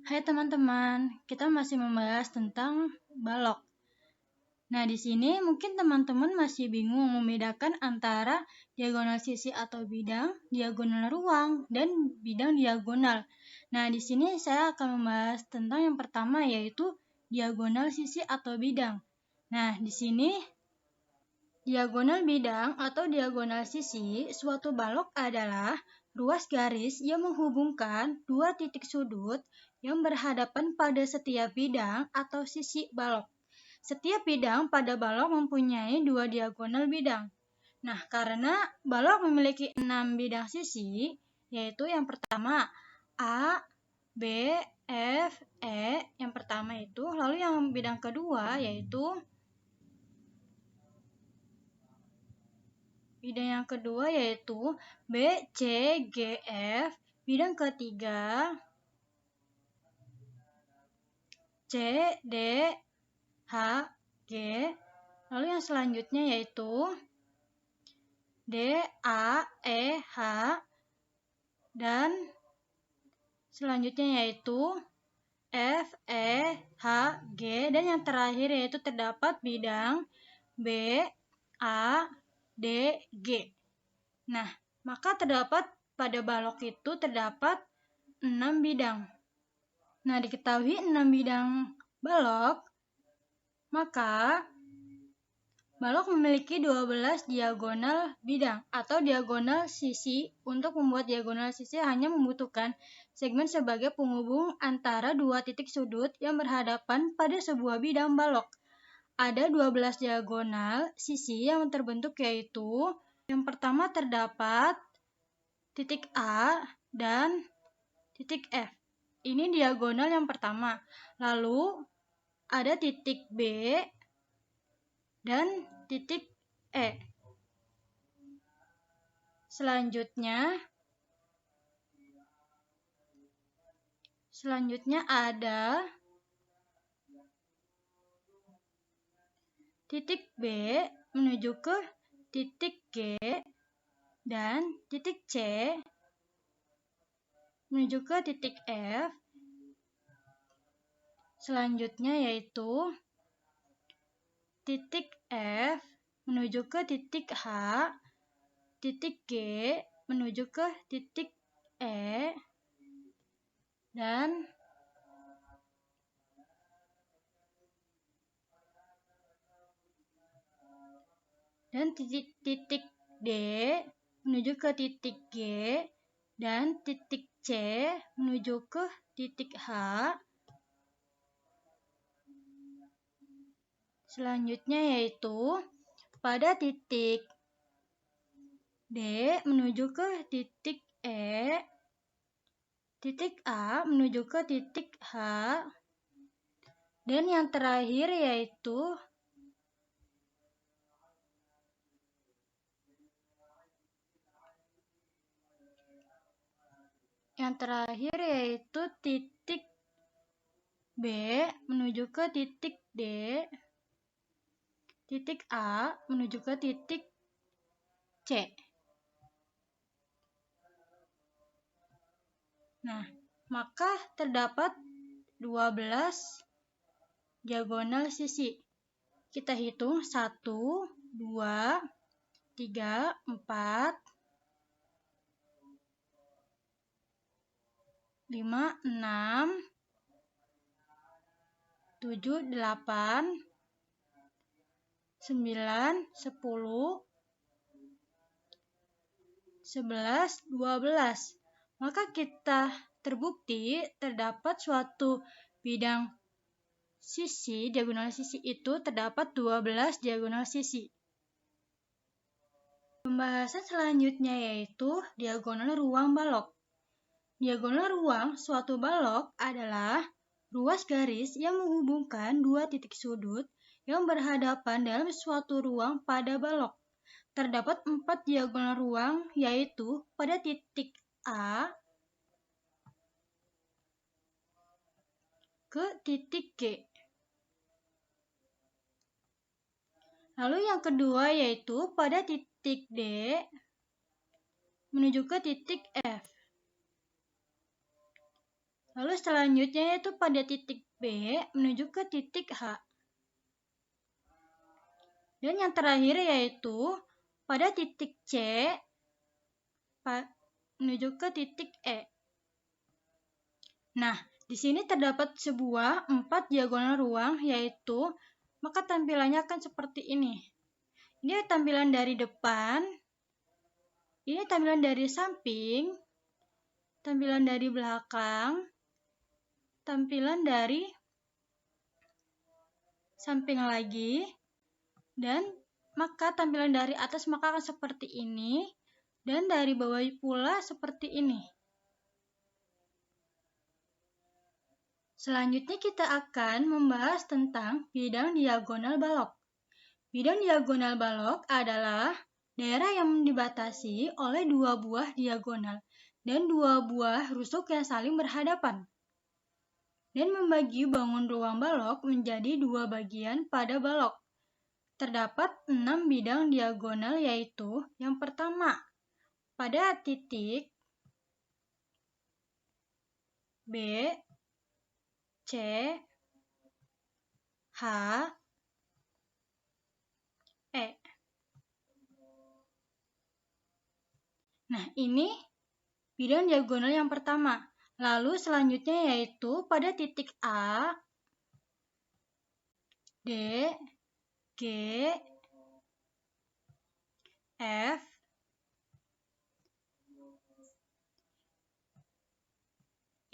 Hai teman-teman, kita masih membahas tentang balok. Nah, di sini mungkin teman-teman masih bingung membedakan antara diagonal sisi atau bidang, diagonal ruang, dan bidang diagonal. Nah, di sini saya akan membahas tentang yang pertama yaitu diagonal sisi atau bidang. Nah, di sini diagonal bidang atau diagonal sisi suatu balok adalah ruas garis yang menghubungkan dua titik sudut yang berhadapan pada setiap bidang atau sisi balok. Setiap bidang pada balok mempunyai dua diagonal bidang. Nah, karena balok memiliki 6 bidang sisi, yaitu yang pertama A, B, F, E, yang pertama itu, lalu yang bidang kedua yaitu B, C, G, F. Bidang ketiga C, D, H, G. Lalu yang selanjutnya yaitu D, A, E, H. Dan selanjutnya yaitu F, E, H, G. Dan yang terakhir yaitu terdapat bidang B, A, D, G. Nah, maka terdapat pada balok itu terdapat 6 bidang. Nah, diketahui 6 bidang balok, maka balok memiliki 12 diagonal bidang atau diagonal sisi. Untuk membuat diagonal sisi hanya membutuhkan segmen sebagai penghubung antara dua titik sudut yang berhadapan pada sebuah bidang balok. Ada 12 diagonal sisi yang terbentuk yaitu yang pertama terdapat titik A dan titik F. Ini diagonal yang pertama. Lalu ada titik B dan titik E. Selanjutnya ada titik B menuju ke titik G dan titik C menuju ke titik F. Selanjutnya yaitu titik F menuju ke titik H, titik G menuju ke titik E, dan titik D menuju ke titik G dan titik C menuju ke titik H. Selanjutnya yaitu pada titik D menuju ke titik E, titik A menuju ke titik H, dan yang terakhir yaitu titik B menuju ke titik D, titik A menuju ke titik C. Nah, maka terdapat 12 diagonal sisi. Kita hitung 1, 2, 3, 4, 5, 6, 7, 8, 9, 10, 11, 12. Maka kita terbukti terdapat suatu bidang sisi, diagonal sisi itu terdapat 12 diagonal sisi. Pembahasan selanjutnya yaitu diagonal ruang balok. Diagonal ruang suatu balok adalah ruas garis yang menghubungkan dua titik sudut yang berhadapan dalam suatu ruang pada balok. Terdapat 4 diagonal ruang yaitu pada titik A ke titik G. Lalu yang kedua yaitu pada titik D menuju ke titik F. Lalu selanjutnya yaitu pada titik B menuju ke titik H. Dan yang terakhir yaitu pada titik C menuju ke titik E. Nah, di sini terdapat sebuah 4 diagonal ruang, yaitu maka tampilannya akan seperti ini. Ini tampilan dari depan, ini tampilan dari samping, tampilan dari belakang, tampilan dari samping lagi, dan maka tampilan dari atas maka akan seperti ini, dan dari bawah pula seperti ini. Selanjutnya kita akan membahas tentang bidang diagonal balok. Bidang diagonal balok adalah daerah yang dibatasi oleh 2 buah diagonal dan 2 buah rusuk yang saling berhadapan, dan membagi bangun ruang balok menjadi 2 bagian pada balok. Terdapat 6 bidang diagonal, yaitu yang pertama, pada titik B, C, H, E. Nah, ini bidang diagonal yang pertama. Lalu selanjutnya yaitu pada titik A, D, G, F,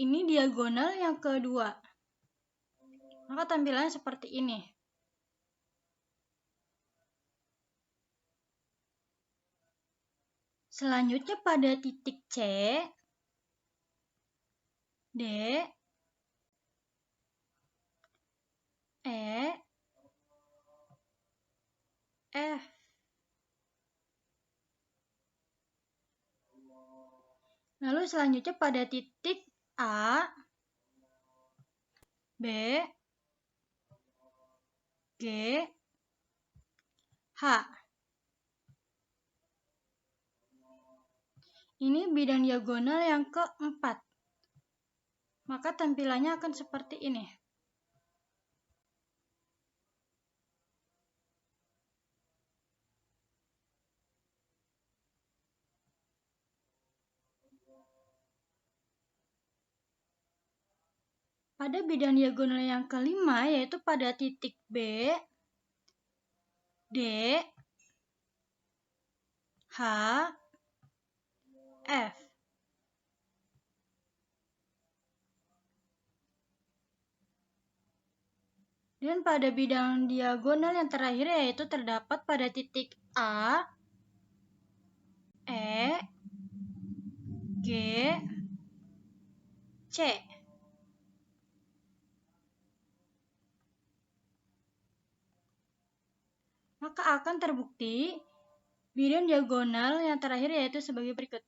ini diagonal yang kedua. Maka tampilannya seperti ini. Selanjutnya pada titik C, D, E, F. Lalu selanjutnya pada titik A, B, G, H. Ini bidang diagonal yang keempat. Maka tampilannya akan seperti ini. Pada bidang diagonal yang kelima, yaitu pada titik B, D, H, F. Dan pada bidang diagonal yang terakhir yaitu terdapat pada titik A, E, G, C. Maka akan terbukti bidang diagonal yang terakhir yaitu sebagai berikut.